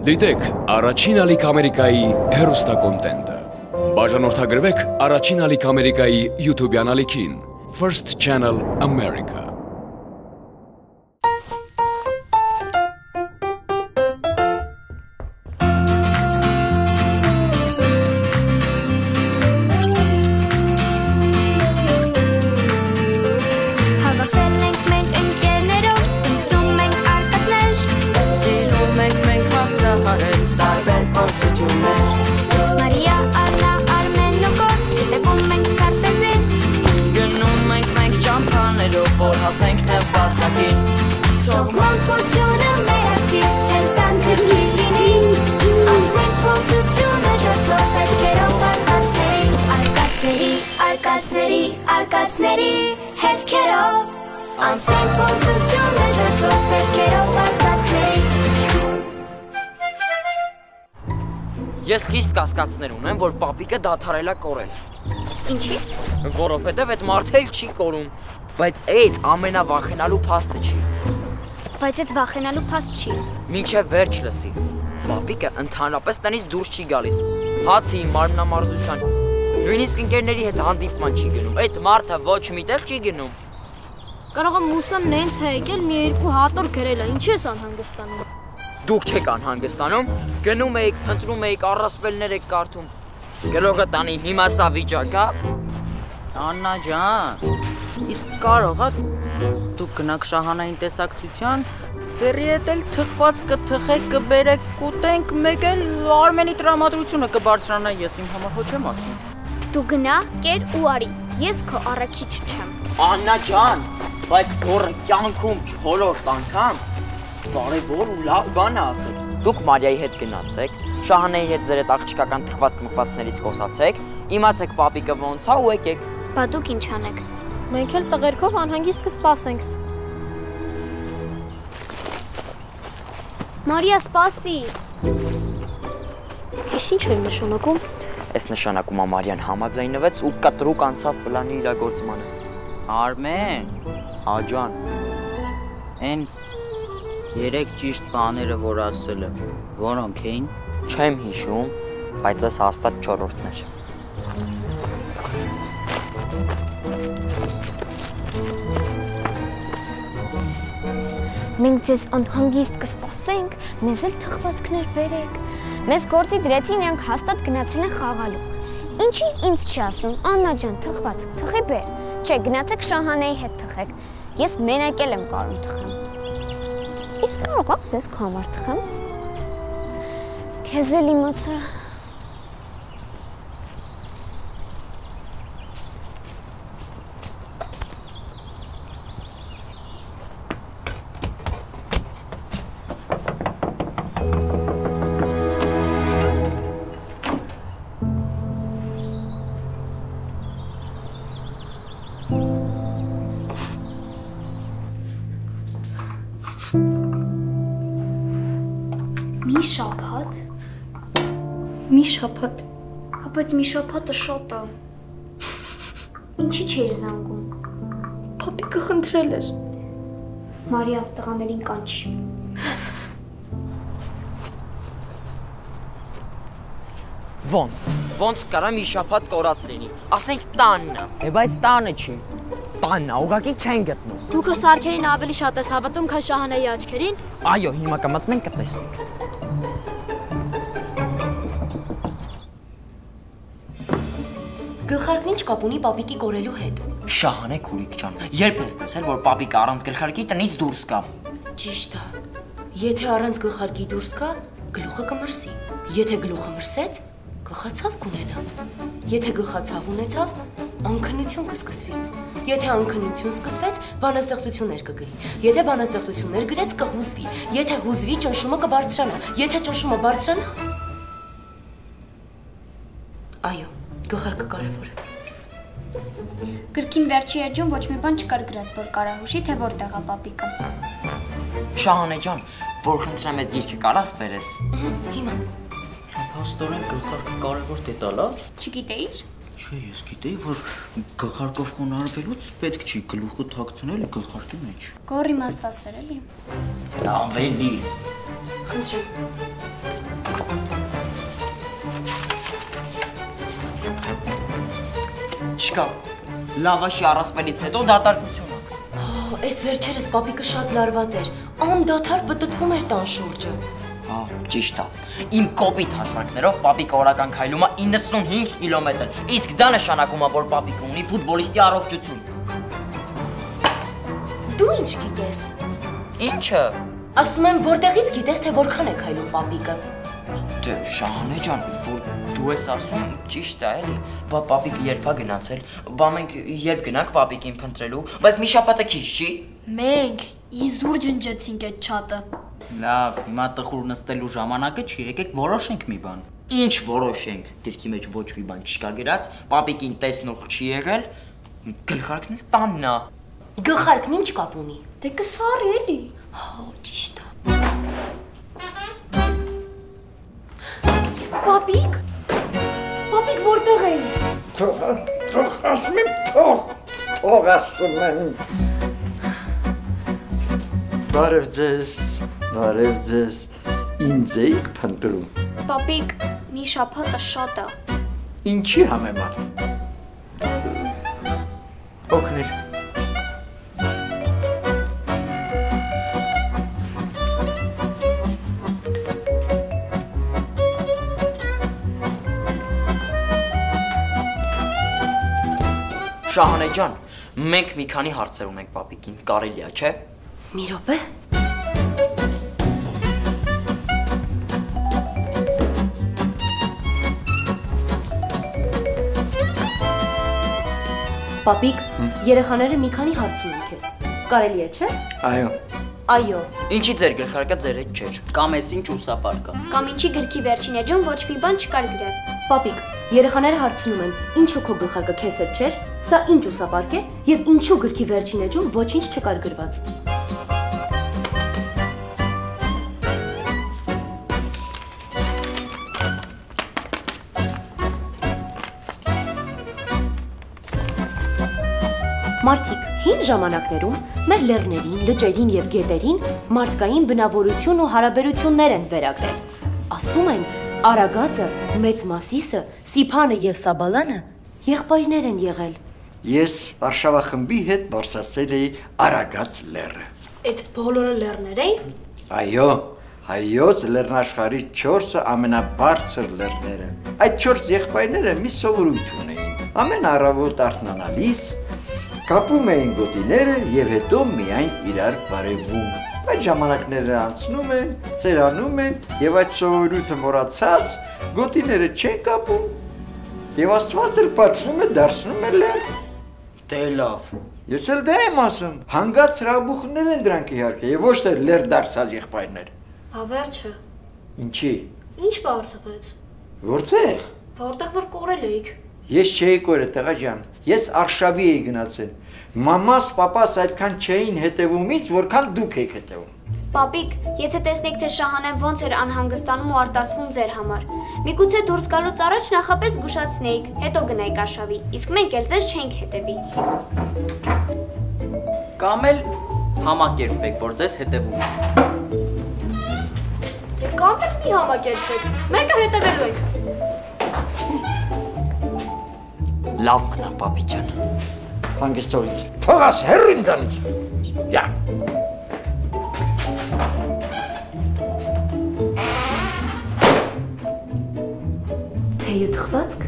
Դիտեք առաջին ալիք Ամերիկայի հեռուստակոնտենտը։ Բաժանորդագրվեք առաջին ալիք Ամերիկայի YouTube-յան ալիքին First Channel America։ Արկածների հետքերով անցնենք փորձությունը ջասով հետքերով արկածների։ Ես խիստ կասկածներ ունեմ, որ պապիկը դադարել է կորել։ Ինչի՞։ Որովհետև այդ մարդը էլ չի կորում, բայց այդ ամենավախենալու փաստը չի։ Բայց այդ վախենալու փաստ չի։ Մինչև վերջ լսի։ Պապիկը ընդհանրապես տնից դուրս չի գալիս։ Հացի, մարմնամարզության, նույնիսկ ընկերների հետ հանդիպման չի գնում։ Այդ մարդը ոչ միտեղ չի գնում։ Կարող է Մուսան նենց է եկել մի երկու հատոր գրել է, ինչի ես անհանգստանում։ Դուք չեք անհանգստանում, գնում եք, փնտրում եք, առասպելներ եք կարդում։ Գլուխը տանի հիմա սա վիճակ է։ Աննա ջան, իսկ կարող է դուք գնաք շահանային տեսակցության, ձեռի հետ էլ թխված կթխեք, կբերեք, կուտենք, մեկ էլ Արմենի տրամադրությունը կբարձրանա, ես իմ համար ոչ եմ ասում։ Դու գնա, կեր ու արի, ես քո առաքիչ չեմ։ Աննա ջան, բայց գորը կյանքում չորրորդ անգամ կարևոր ու լավ բան է ասել։ Դուք Մարիայի հետ գնացեք, Շահանեի հետ ձեր այդ աղջկական թխված-մխվածներից խոսացեք, իմացեք պապիկը ոնց է ու եկեք։ Բա դուք ինչ անեք։ Մենք էլ տղերքով անհանգիստ կսպասենք։ Մարիա, սպասի։ Ես ինչ եմ նշանակում։ Այս նշանակում է Մարիան համաձայնվեց ու կտրուկ անցավ պլանի իրագործմանը։ Արմեն, Աջան, են երեք ճիշտ բաները, որ ասել է, որոնք էին։ Չեմ հիշում, բայց այս հաստատ չորրորդն էր։ Մենք ձեզ անհանգիստ կսպասենք, մեզ էլ թխվածքներ բերեք։ Մեզ գործի դրեցին, իրանք հաստատ գնացել են խաղալու։ Ինչի ինձ չի ասում, Աննա ջան, թխված, թխի բեր։ Չէ, գնացեք Շահանեի հետ թխեք։ Ես մենակ էլ եմ կարող թխեմ։ Իսկ կարող եմ ես քո համար թխեմ։ Քեզ էլ իմացա։ Մի շաբաթ։ Բայց մի շաբաթը շատ է։ Ինչի չէր զանգում։ Պապիկը խնդրել էր։ Մարիա, տղաներին կանչի։ Ոնց կարա մի շաբաթ կորած լինի, ասենք տանն է։ Բայց տանը չի։ Տանն է, ուղղակի չեն գտնում։ Դու քո սարքերին ավելի շատ ես հավատում, քան Շահանեի աչքերին։ Այո, հիմա կմտնենք կտեսնենք։ Գլխարկն ինչ կապ ունի պապիկի կորելու հետ։ Շահանե քուրիկ ջան, երբ ես տեսել, որ պապիկը առանց գլխարկի տնից դուրս կա։ Ճիշտ է։ Եթե առանց գլխարկի դուրս կա, գլուխը կմրսի։ Եթե գլուխը մրսեց, գլխացավ կունենա։ Եթե գլխացավ ունեցավ, անքնություն կսկսվի։ Եթե անքնություն սկսվեց, բանաստեղծություններ կգրի։ Եթե բանաստեղծություններ գրեց, կհուզվի։ Եթե հուզվի, ճնշումը կբարձրանա։ Եթե ճնշումը բարձրանա, այո, գլխարկը կարևոր է։ Գրքին վերջի էջում ոչ մի բան չկար գրած, որ կարահուշի, թե որտեղ է պապիկը։ Շահանե ջան, որ խնդրեմ այդ գիրքը կարաս բերես։ Հիմա։ Փաստորեն գլխարկը կարևոր դետալ է։ Չգիտեիր։ Չէ, ես գիտեի, որ գլխարկով խոնարհվելուց պետք չի գլուխը թաքցնել գլխարկի մեջ։ Գոռ իմաստ ասեր էլի։ Ավելի։ Խնդրեմ։ չկա։ Լավաշի առասպելից հետո դատարկությունը։ Այս վերջերս պապիկը շատ լարված էր, անդադար պտտվում էր տան շուրջը։ Հա, ճիշտ է։ Իմ կոպիտ հաշվարկներով պապիկը օրական քայլում է 95 կիլոմետր, իսկ դա նշանակում է, որ պապիկը ունի ֆուտբոլիստի առողջություն։ Դու ինչ գիտես։ Ինչը։ Ասում եմ, որտեղից գիտես, թե որքան է քայլում պապիկը։ Դե Շահանե ջան, որ դու ես ասում, ճիշտ է էլի։ Բա պապիկը երբ է գնացել։ Բա մենք երբ գնանք պապիկին փնտրելու, բայց մի շաբաթը քիչ չի։ Մենք իզուր ջնջեցինք այդ չաթը։ Լավ, հիմա տխուր նստելու ժամանակը չի, եկեք որոշենք մի բան։ Ինչ որոշենք, դիրքի մեջ ոչ մի բան չկա գրած, պապիկին տեսնող չի եղել, գլխարկն էլ տանն է։ Գլխարկն ինչ կապ ունի։ Դե կսարի էլի։ Հա, ճիշտ է։ Պապիկ։ Պապիկ որտեղ էի։ Թող ասում եմ, թող ասում եմ։ Բարև ձեզ, ինձ էիք փնտրում։ Պապիկ, մի շաբաթը շատ է։ Ինչի համեմատ։ Օգներ։ Շահանե ջան, մենք մի քանի հարցեր ունենք պապիկին, կարելի է, չէ՞։ Մի րոպե։ Պապիկ, երեխաները մի քանի հարց ունեն քեզ։ Կարելի է, չէ՞։ Այո։ Այո։ Ինչի ձեր գլխարկը ձեր հետ չէր։ Կամ էս ինչ ուսապարկա։ Կամ ինչի գրքի վերջին էջում ոչ մի բան չկար գրած։ Պապիկ, երեխաները հարցնում են, ինչու քո գլխարկը քեզ հետ չէր, սա ինչ ուսապարկ է եւ ինչու գրքի վերջին էջում ոչինչ չկար գրված։ Մարդիկ հին ժամանակներում մեր լեռներին, լճերին եւ գետերին մարդկային բնավորություն ու հարաբերություններ են վերագրել։ Ասում են, Արագածը, Մեծ Մասիսը, Սիփանը եւ Սաբալանը եղբայրներ են եղել։ Ես Վարշավախմբի հետ բարձրացել էի Արագած լեռը։ Այդ բոլորը լեռներ էին։ Այո, հայոց լեռնաշխարհի 4-ը ամենաբարձր լեռները։ Այդ 4 եղբայրները մի սովորույթ ունեին։ Ամեն առավոտ արթնանալիս կապում էին գոտիները եւ հետո միայն իրար բարևում։ Այդ ժամանակները անցնում են, ծերանում են եւ այդ սովորույթը մոռացած գոտիները չեն կապում եւ Աստված էլ պատժում է, դարձնում է լեռ։ Դե լավ։ Ես էլ դա եմ ասում, հանգած հրաբուխներ են դրանք իհարկե եւ ոչ թե լեռ դարձած եղբայրներ։ Հա վերջը։ Ինչի։ Ինչ բարձվեց։ Որտեղ։ Որտեղ որ կորել էիք։ Ես չէի կորել, տղա ջան։ Ես Արշավի էի գնացել։ Մամաս, պապաս այդքան չէին հետևում ինձ, որքան դուք եք հետևում։ Պապիկ, եթե տեսնեք, թե Շահանեն ոնց էր անհանգստանում ու արտասվում ձեր համար, միգուցե դուրս գալուց առաջ նախապես զգուշացնեիք, հետո գնայիք Արշավի, իսկ մենք էլ ձեզ չենք հետևի։ Կամ էլ համակերպեք, որ ձեզ հետևում են։ Թե կամ էլ մի համակերպեք, մեկը հետևելու ենք։ Լավ մնա, պապի ջան։ Հանգստորից։ Թողաս հեռու ինձանից։ Յա։ Թեյու թխվածք։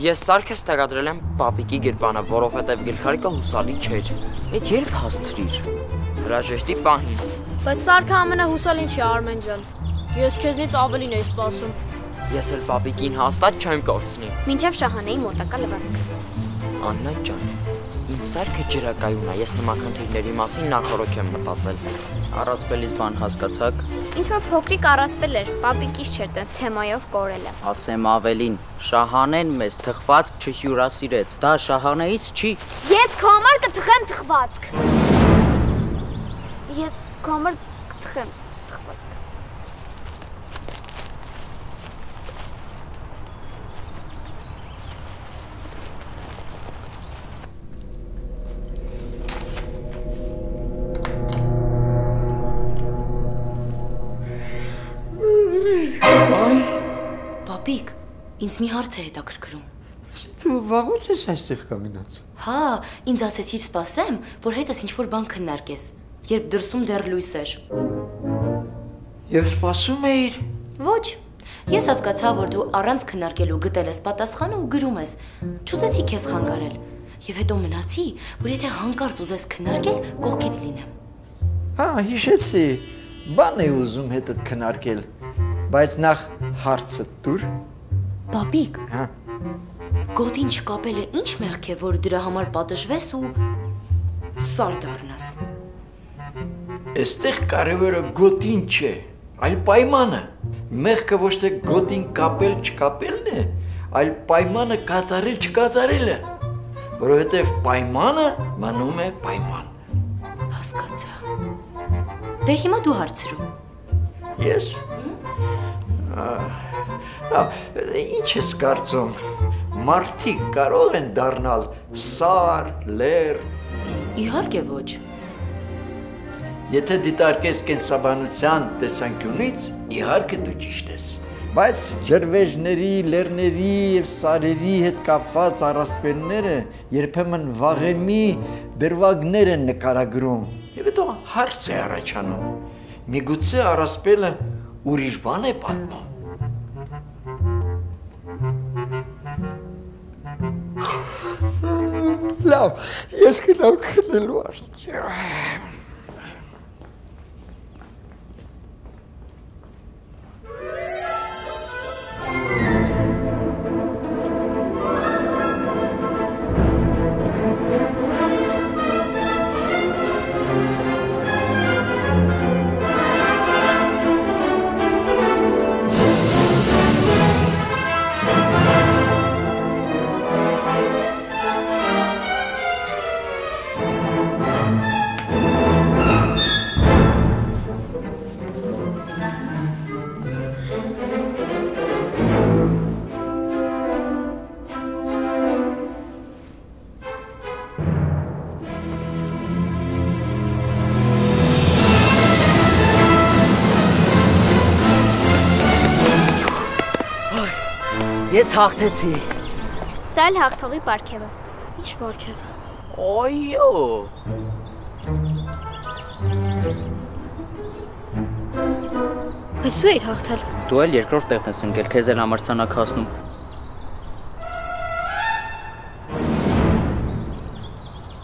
Ես սարքս տեղադրել եմ պապիկի գրպանը, որովհետև գլխարկը հուսալի չէր։ Այդ երբ հաստրիր։ Հրաժեշտի պահին։ Բայց սարքը ամենահուսալին չի, Արմեն ջան։ Ես քեզնից ավելին էի սպասում։ Ես էլ պապիկին հաստատ չեմ կորցնի։ Մինչև Շահանեի մոտակա լվացքը։ Աննա ջան, իմ սարքը ջրակայուն է, ես նման խնդիրների մասին նախորոք եմ մտածել։ Առասպելից բան հասկացաք։ Ինչ որ փոքրիկ առասպել էր, պապիկից չէր տես թեմայով կորելը։ Ասեմ ավելին, Շահանեն մեզ թխվածք չհյուրասիրեց։ Դա Շահանեից չի։ Ես քո համար կթխեմ թխվածք։ Ես քո համար կթխեմ թխվածք։ Պապիկ, Ինձ մի հարց է հետաքրքրում։ Դու վաղուց ես այստեղ կանգնած։ Հա, ինձ ասեցիր սպասեմ, որ հետս ինչ-որ բան քննարկես, երբ դրսում դեռ լույս էր։ Եվ սպասում էիր։ Ոչ, ես հասկացա, որ դու առանց քննարկելու գտել ես պատասխանը ու գրում ես։ Չուզեցի քեզ խանգարել։ Եվ հետո մնացի, որ եթե հանկարծ ուզես քննարկել, կողքիդ լինեմ։ Հա, հիշեցի։ Բան է ուզում հետդ քննարկել, բայց նախ հարցը դուր։ Պապիկ, Հա։ գոտին չկապելը ինչ մեղք է, որ դրա համար պատժվես ու սար դառնաս։ Այստեղ կարևորը գոտին չէ, այլ պայմանը։ Մեղքը ոչ թե գոտին կապել չկապելն է, այլ պայմանը կատարել չկատարելը, որովհետև պայմանը մնում է պայման։ Հասկացա։ Դե հիմա դու հարցրու։ Ես։ Ինչ ես կարծում, մարդիկ կարող են դառնալ սար, լեր։ Իհարկե ոչ։ Եթե դիտարկես կենսաբանության տեսանկյունից, իհարկե դու ճիշտ ես։ Բայց ջրվեժների, լեռների եւ սարերի հետ կապված առասպելները երբեմն վաղեմի դրվագներ են նկարագրում։ Եվ հետո հարց է առաջանում. միգուցե առասպելը ուրիշ բան է պատմում։ Լավ, ես գնամ քնելու արժե։ Ես հաղթեցի։ Սա էլ հաղթողի պարգևը։ Ինչ պարգև։ Այո։ Բայց դու էիր հաղթել։ Դու էլ երկրորդ տեղն ես ընկել, քեզ էլ համարցանակ հասնում։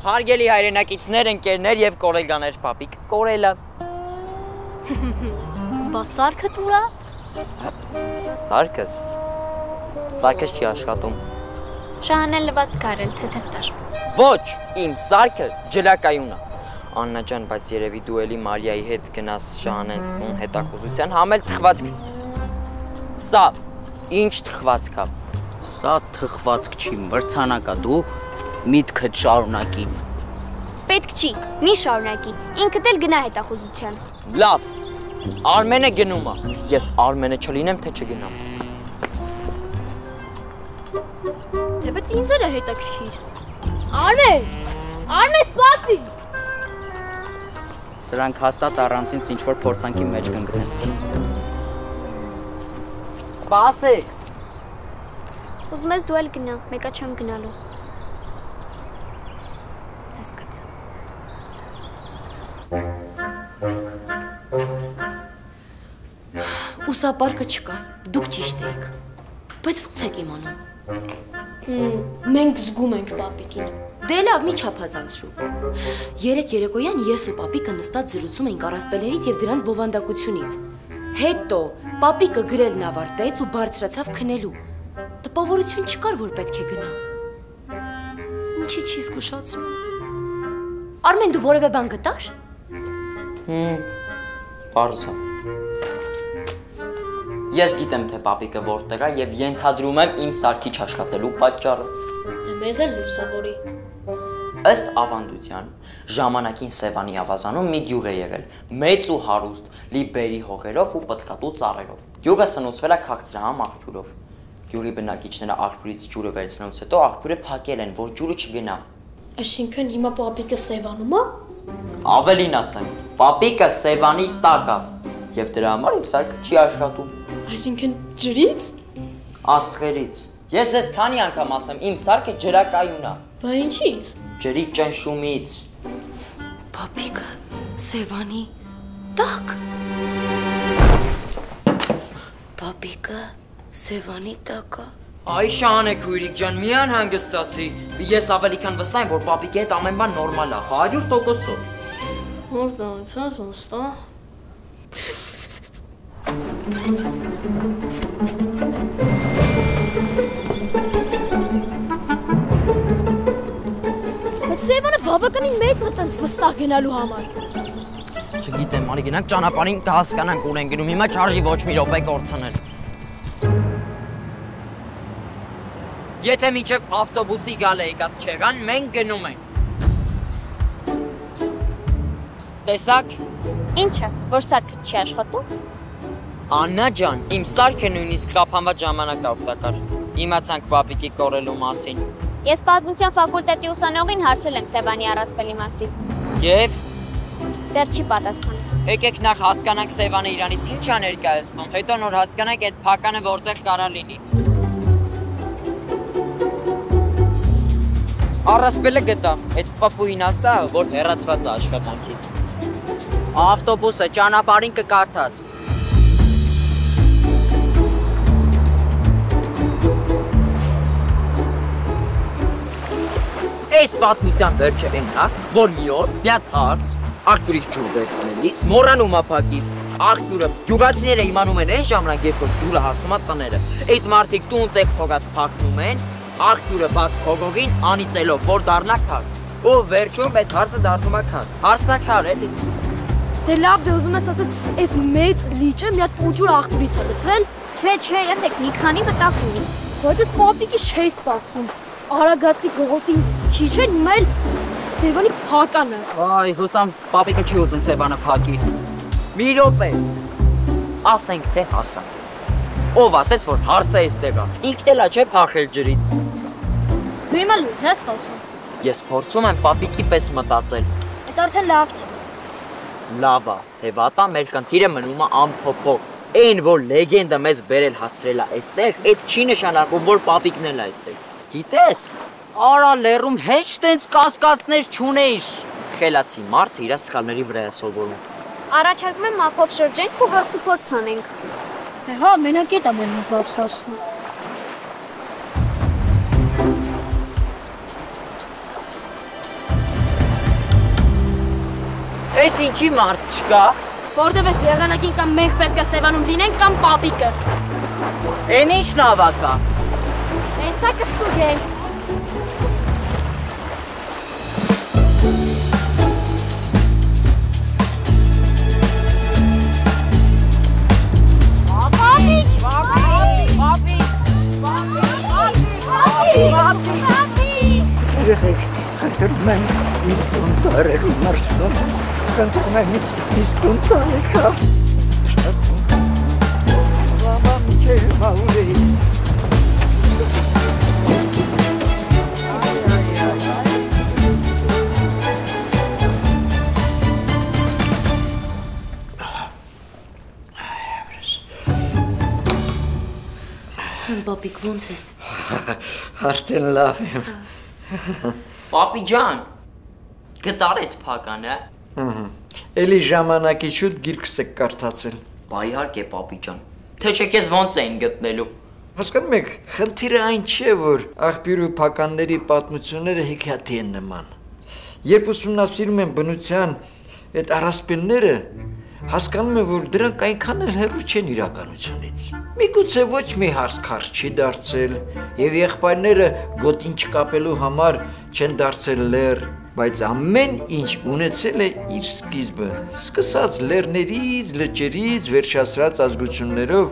Հարգելի հայրենակիցներ, ընկերներ եւ կոլեգաներ, պապիկ, կորելը։ Բա սարքը տուրա։ Սարկս։ Սարկս չի աշխատում։ Շահանեն լված կարել, թեթև տար։ Ոչ, իմ սարքը ջլակայուն է։ Աննա ջան, բայց երևի դու էլի Մարիայի հետ գնաս Շահանենց տուն հետաքրքրության, համել թխվածք։ Սա ինչ թխվածք է։ Սա թխվածք չի, մրցանակ է, դու միտքդ շարունակի։ Պետք չի, մի շարունակի, ինքդ էլ գնա հետախուզության։ Լավ, Արմենը գնում է, ես Արմենը չլինեմ, թե չգնամ։ Թեպետ ինձ էլ է հետաքրքիր։ Արմեն, սպասի։ Սրանք հաստատ առանցին ինչ-որ փորձանքի մեջ կընկնեն։ Սպասեք։ Ուզում ես դու էլ գնա, մեկա չեմ գնալու։ Հասկացա։ Ուսապարկը չկա, դուք ճիշտ եք։ Բայց ո՞նց եք իմանում։ Մենք զգում ենք պապիկին։ Դե լավ, մի չափազանցրու։ Երեք երեկոյան ես ու պապիկը նստած զրուցում էինք առասպելերից եւ դրանց բովանդակությունից։ Հետո պապիկը գրելն ավարտեց ու բարձրացավ քնելու։ Տպավորություն չկար, որ պետք է գնա։ Ինչի՞ չի զգուշացնում։ Արմեն, դու որևէ բան գտար։ Պարզ է։ Ես գիտեմ, թե պապիկը որտեղ է եւ ենթադրում եմ իմ սարքի չաշխատելու պատճառը։ Դե մեզ էլ լուսավորի։ Ըստ ավանդության, ժամանակին Սևանի ավազանում մի գյուղ է եղել, մեծ ու հարուստ, լի բերի հողերով ու պտղատու ծառերով։ Գյուղը սնուցվել է քաղցրահամ աղբյուրով։ Գյուղի բնակիչները աղբյուրից ջուրը վերցնելուց հետո աղբյուրը փակել են, որ ջուրը չգնա։ Այսինքն հիմա պապիկը Սևանում է։ Ավելին ասեմ, պապիկը Սևանի տակ է, եւ դրա համար իմ սարքը չի աշխատում։ Այսինքն ջրից։ Աստղերից։ Ես ձեզ քանի անգամ ասեմ, իմ սարքը ջրակայուն է։ Բա ինչի՞ց։ Ջրի ճնշումից։ Պապիկը Սևանի տակ։ Պապիկը Սևանի տակը։ Այ շահանե քույրիկ ջան, մի անհանգստացի։ Ես ավելի քան վստահ եմ, որ պապիկի հետ ամեն բան նորմալ է, 100%-ով։ Որտեղից ոստա։ Սևանը բավականին մեծ է տենց վստահ գնալու համար։ Չգիտեմ, արի գնանք ճանապարհին կհասկանանք ուր են գնում, հիմա չարժի ոչ մի րոպե կորցնել։ Եթե մինչև ավտոբուսի գալը եկած չեղան, մենք գնում ենք։ Տեսակ։ Ինչը, որ սարքը չի աշխատում։ Աննա ջան, իմ սարքը նույնիսկ խափանված ժամանակ է օգտակար։ Իմացանք պապիկի կորելու մասին։ Ես պատմության ֆակուլտետի ուսանողին հարցել եմ Սևանի առասպելի մասին։ Եվ Դեռ չի պատասխանել։ եկեք նախ հասկանանք Սևանը իրանից ինչ է ներկայացնում, հետո նոր հասկանանք այդ փականը որտեղ կարա լինի։ Առասպելը գտա, այդ պապուին ասա, որ հեռացված է աշխատանքից։ Ավտոբուսը ճանապարհին կկարդաս։ Այս պատմության վերջերին է, որ մի օր մի հատ հարց աղբյուրից ջուր վերցնելիս մոռանում է փակից։ Աղբյուրը գյուղացիները իմանում են այն ժամանակ, երբ որ ջուրը հասնում է տները։ Այդ մարդիկ տուն-տեղ փողած փակնում են, աղբյուրը բաց փողովին անիծելով, որ դառնա քար։ Ու վերջում այդ հարցը դառնում է քար։ Հարցն է քար էլի։ Դե լավ, դե ուզում ես ասես, այս մեծ լիճը մի հատ ուջուր աղբյուրից է լցվել։ Չէ, յետեք մի քանի մտակ ունի։ Բայց ես պապիկից չէի սպասում։ Արագածի գողոտին չի չէ, հիմա էլ Սևանի փականը։ Այ, հուսամ պապիկը չի ուզում Սևանը փակի։ Մի րոպե։ Ասենք թե հասանք։ Ով ասեց, որ հարսը էստեղ է։ Ինքն էլ է չէ փախել ջրից։ Դու հիմա լույս ես խոսում։ Ես փորձում եմ պապիկի պես մտածել։ Այդ արդեն լավ չի։ Լավ է, թե վատա մեր կնդիրը մնում է անփոփոխ։ Այն, որ լեգենդը մեզ բերել հասցրել է այստեղ, այդ չի նշանակում, որ պապիկն էլ է այստեղ։ Գիտես, արա լեռում հեչ տենց կասկածներ չունեիր։ Խելացի մարդը իր սխալների վրա է սովորում։ Առաջարկում եմ մապով շրջենք ու հարցը փորձ անենք։ Հա, մենակ էդ ամեն ինչ լավ ասում։ Էս ինչի մարդ չկա։ Որտեվ ես եղանակին կամ մենք պետք է Սևանում լինենք կամ պապիկը։ Էն ինչ նավա կա։ Հեսա կստուգենք։ Երեխեք, խնդրում եմ իսկուն տարերու մարսում, խնդրում եմ իսկուն տարեկա, վավամ չեմ ավուրեի։ Պապիկ, ոնց ես։ Արդեն լավ եմ։ Պապի ջան, գտար այդ փականը։ Էլի ժամանակի շուտ գիրքս եք կարդացել։ Բա իհարկե պապի ջան, թե չէ քեզ ոնց էին գտնելու։ Հասկանում եք, խնդիրը այն չէ, որ աղբյուրու փականների պատմությունները հեքիաթի են նման։ Երբ ուսումնասիրում են բնության այդ առասպելները, հասկանում եմ, որ դրանք այնքան էլ հեռու չեն իրականությունից։ Միգուցե ոչ մի հասկար չի դարձել, եւ եղբայրները գոտին չկապելու համար չեն դարձել լեռ, բայց ամեն ինչ ունեցել է իր սկիզբը, սկսած լեռներից, լճերից, վերջացրած ազգություններով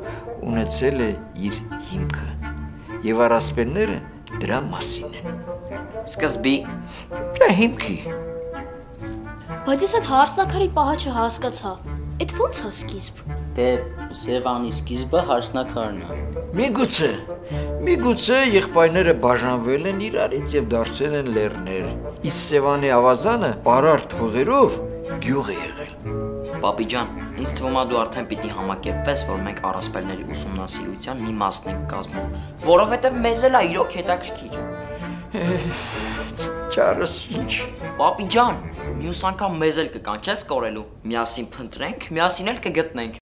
ունեցել է իր հիմքը, եւ առասպելները դրա մասին են։ Սկզբի։ Դա հիմքի։ Բայց ես այդ հարսնակարի պահը չհասկացա։ Այդ ո՞նց է սկիզբ։ Դե Սևանի սկիզբը հարսնակարն է։ Միգուցե եղբայրները բաժանվել են իրարից եւ դարձել են լեռներ։ Իսկ Սևանի ավազանը պարարտ հողերով գյուղ է եղել։ Պապի ջան, Ինձ թվում է դու արդեն պիտի համակերպվես, որ մենք առասպելների ուսումնասիրության մի մասն ենք կազմում, որովհետև մեզ էլ է իրոք հետաքրքիր։ Չարս ինչ։ Պապի ջան, մյուս անգամ մեզ էլ կկանչես կորելու։ Միասին փնտրենք, միասին էլ կգտնենք։